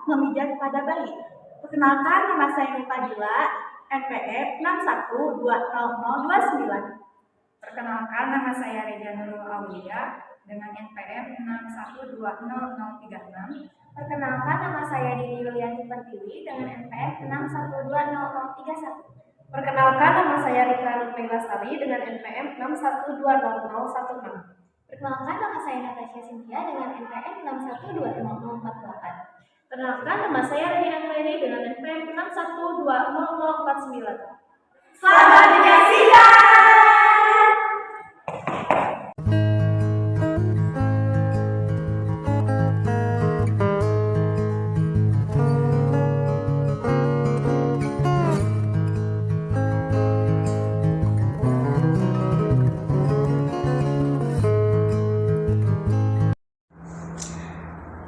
memijat pada bayi. Perkenalkan, nama saya Nipa Dila, NPM 612029. Perkenalkan, nama saya Reja Nurul Aulia dengan NPM 612036. Perkenalkan, nama saya Dini Yuliani Pertiwi dengan NPM 61200031. Perkenalkan, nama saya Rika Nurmila Sari dengan NPM 61200016. Perkenalkan, nama saya Natasha Cynthia dengan NPM 61200048. Perkenalkan, nama saya Reni Anggreni dengan NPM 612049. Selamat menyaksikan!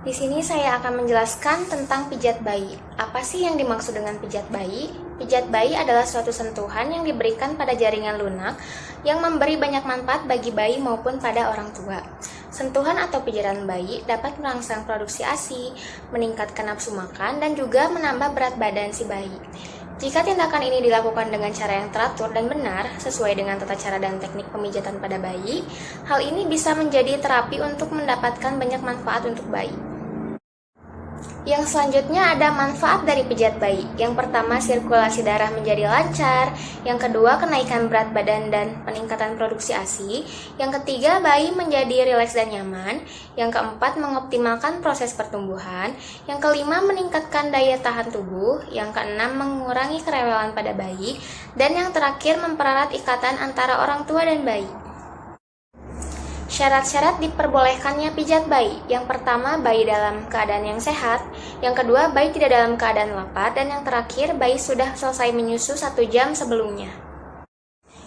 Di sini saya akan menjelaskan tentang pijat bayi. Apa sih yang dimaksud dengan pijat bayi? Pijat bayi adalah suatu sentuhan yang diberikan pada jaringan lunak yang memberi banyak manfaat bagi bayi maupun pada orang tua. Sentuhan atau pijatan bayi dapat merangsang produksi ASI, meningkatkan nafsu makan, dan juga menambah berat badan si bayi. Jika tindakan ini dilakukan dengan cara yang teratur dan benar, sesuai dengan tata cara dan teknik pemijatan pada bayi, hal ini bisa menjadi terapi untuk mendapatkan banyak manfaat untuk bayi. Yang selanjutnya ada manfaat dari pijat bayi. Yang pertama, sirkulasi darah menjadi lancar. Yang kedua, kenaikan berat badan dan peningkatan produksi ASI. Yang ketiga, bayi menjadi rileks dan nyaman. Yang keempat, mengoptimalkan proses pertumbuhan. Yang kelima, meningkatkan daya tahan tubuh. Yang keenam, mengurangi kerewelan pada bayi. Dan yang terakhir, mempererat ikatan antara orang tua dan bayi. Syarat-syarat diperbolehkannya pijat bayi. Yang pertama, bayi dalam keadaan yang sehat. Yang kedua, bayi tidak dalam keadaan lapar. Dan yang terakhir, bayi sudah selesai menyusu 1 jam sebelumnya.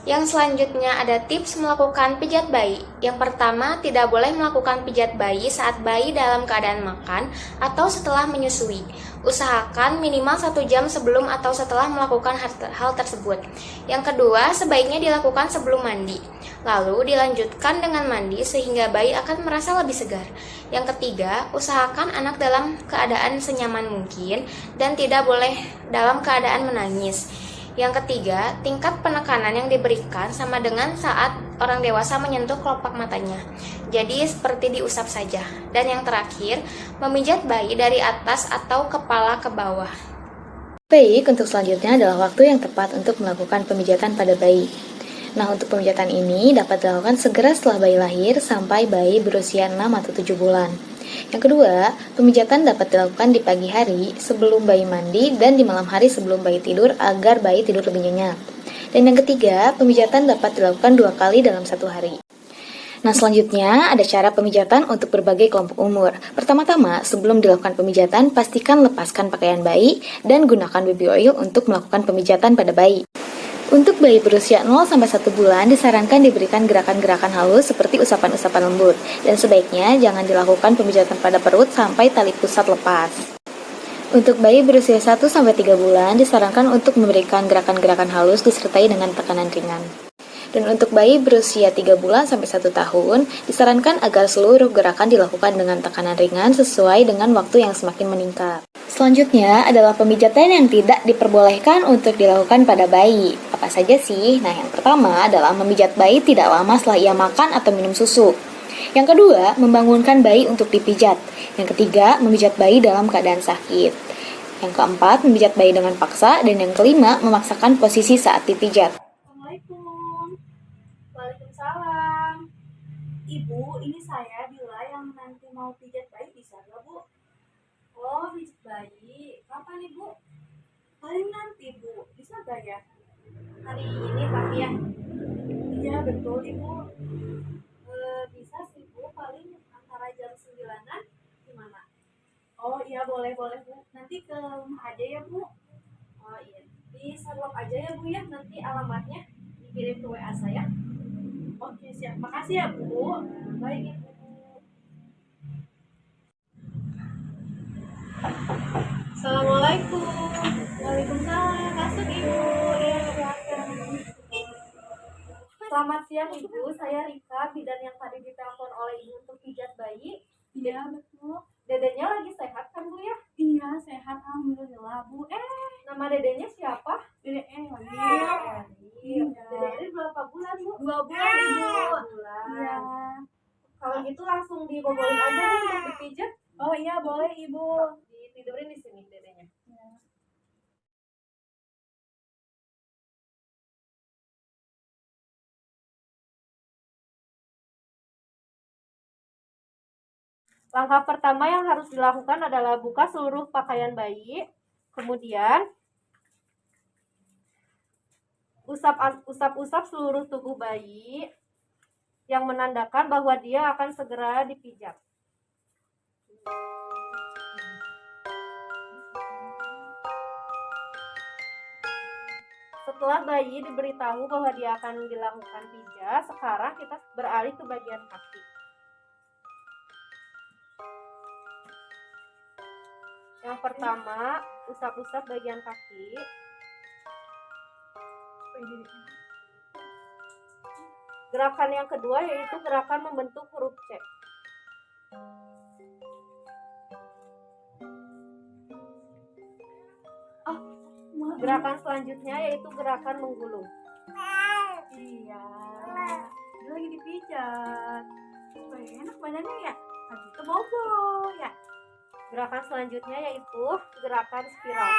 Yang selanjutnya ada tips melakukan pijat bayi. Yang pertama, tidak boleh melakukan pijat bayi saat bayi dalam keadaan makan atau setelah menyusui. Usahakan minimal 1 jam sebelum atau setelah melakukan hal tersebut. Yang kedua, sebaiknya dilakukan sebelum mandi. Lalu dilanjutkan dengan mandi sehingga bayi akan merasa lebih segar. Yang ketiga, usahakan anak dalam keadaan senyaman mungkin dan tidak boleh dalam keadaan menangis. Yang ketiga, tingkat penekanan yang diberikan sama dengan saat orang dewasa menyentuh kelopak matanya. Jadi seperti diusap saja. Dan yang terakhir, memijat bayi dari atas atau kepala ke bawah. Baik, untuk selanjutnya adalah waktu yang tepat untuk melakukan pemijatan pada bayi. Nah, untuk pemijatan ini dapat dilakukan segera setelah bayi lahir sampai bayi berusia 6 atau 7 bulan. Yang kedua, pemijatan dapat dilakukan di pagi hari sebelum bayi mandi dan di malam hari sebelum bayi tidur agar bayi tidur lebih nyenyak. Dan yang ketiga, pemijatan dapat dilakukan 2 kali dalam 1 hari. Nah, selanjutnya ada cara pemijatan untuk berbagai kelompok umur. Pertama-tama, sebelum dilakukan pemijatan, pastikan lepaskan pakaian bayi dan gunakan baby oil untuk melakukan pemijatan pada bayi. Untuk bayi berusia 0-1 bulan, disarankan diberikan gerakan-gerakan halus seperti usapan-usapan lembut, dan sebaiknya jangan dilakukan pemijatan pada perut sampai tali pusat lepas. Untuk bayi berusia 1-3 bulan, disarankan untuk memberikan gerakan-gerakan halus disertai dengan tekanan ringan. Dan untuk bayi berusia 3 bulan sampai 1 tahun, disarankan agar seluruh gerakan dilakukan dengan tekanan ringan sesuai dengan waktu yang semakin meningkat. Selanjutnya adalah pemijatan yang tidak diperbolehkan untuk dilakukan pada bayi. Apa saja sih? Nah, yang pertama adalah memijat bayi tidak lama setelah ia makan atau minum susu. Yang kedua, membangunkan bayi untuk dipijat. Yang ketiga, memijat bayi dalam keadaan sakit. Yang keempat, memijat bayi dengan paksa. Dan yang kelima, memaksakan posisi saat dipijat. Assalamualaikum. Waalaikumsalam. Ibu, ini saya Dila yang nanti mau pijat bayi, bisa nggak, Bu? Oh, pijat bayi. Kapan, Ibu? Paling nanti, Bu. Bisa nggak ya? Hari ini, Pak, ya? Iya, betul, Ibu. Bisa sih, Bu. Paling antara jam 9-an. Gimana? Oh, iya, boleh, Bu. Nanti ke rumah aja ya, Bu. Oh, iya. Di Sarlok aja ya, Bu, ya. Nanti alamatnya dikirim ke WA saya. Oke, siap. Makasih ya, Bu. Baik, Ibu. Assalamualaikum. Waalaikumsalam. Masuk, Ibu. Iya, silakan. Selamat siang, Ibu. Saya Rika, bidan yang tadi ditelepon oleh Ibu untuk pijat bayi. Iya, betul. Dedenya lagi sehat kan, Bu, ya? Iya, sehat. Nama dedenya siapa? Dede Eni. Dede ini berapa bulan, Bu? 2 bulan Ibu. 2 bulan. Iya. Kalau gitu langsung dibobolin aja nih untuk dipijat. Oh iya boleh Ibu. Ditidurin di sini dedenya. Langkah pertama yang harus dilakukan adalah buka seluruh pakaian bayi. Kemudian usap-usap seluruh tubuh bayi yang menandakan bahwa dia akan segera dipijat. Setelah bayi diberitahu bahwa dia akan dilakukan pijat, sekarang kita beralih ke bagian kaki. Yang pertama, usap-usap bagian kaki. Gerakan yang kedua yaitu gerakan membentuk huruf C. Gerakan selanjutnya yaitu gerakan menggulung. Iya. Dia lagi dipijat. Wah, enak badannya ya. Habis itu bobo ya. Gerakan selanjutnya yaitu gerakan spiral.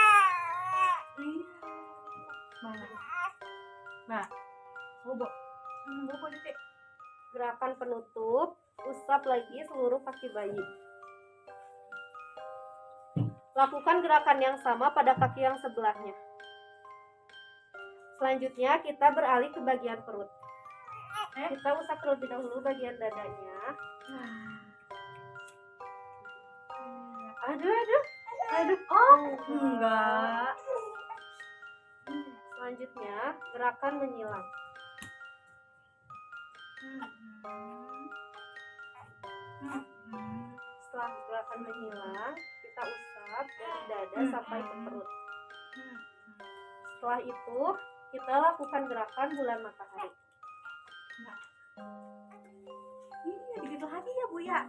Mana? Nah, bobo. Bobo Dede. Gerakan penutup, usap lagi seluruh kaki bayi. Lakukan gerakan yang sama pada kaki yang sebelahnya. Selanjutnya kita beralih ke bagian perut. Kita usap terlebih dahulu bagian dadanya. Aduh. Oh, enggak. Selanjutnya gerakan menyilang. Setelah gerakan menyilang, kita usap dari dada sampai ke perut. Setelah itu, kita lakukan gerakan bulan matahari. Iya, dikit lagi ya Bu ya.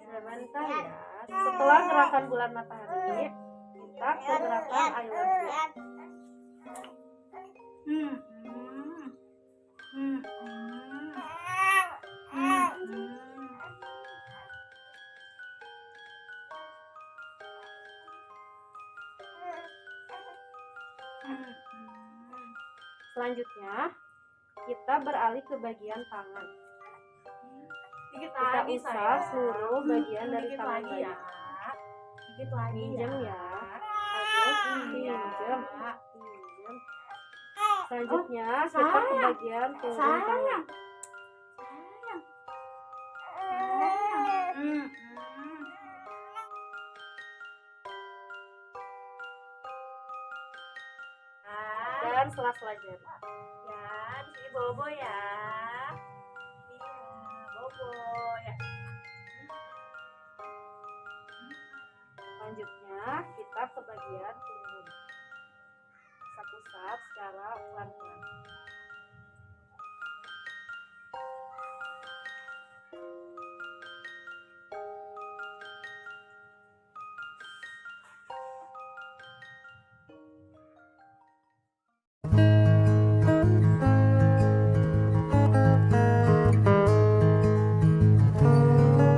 Sebentar ya. Setelah gerakan bulan matahari, kita ke gerakan I love you. Selanjutnya, kita beralih ke bagian tangan. Dikit Kita lagi usap seluruh bagian dari dikit tangan lagi bayi. ya. Dikit lagi Minjem ya. Aduh, minjem. Selanjutnya, kita ke bagian punggung tangan. Sayang. Dan sela-sela jari. Ya, di sini bobo ya. Iya, bobo ya. Selanjutnya, kita ke bagian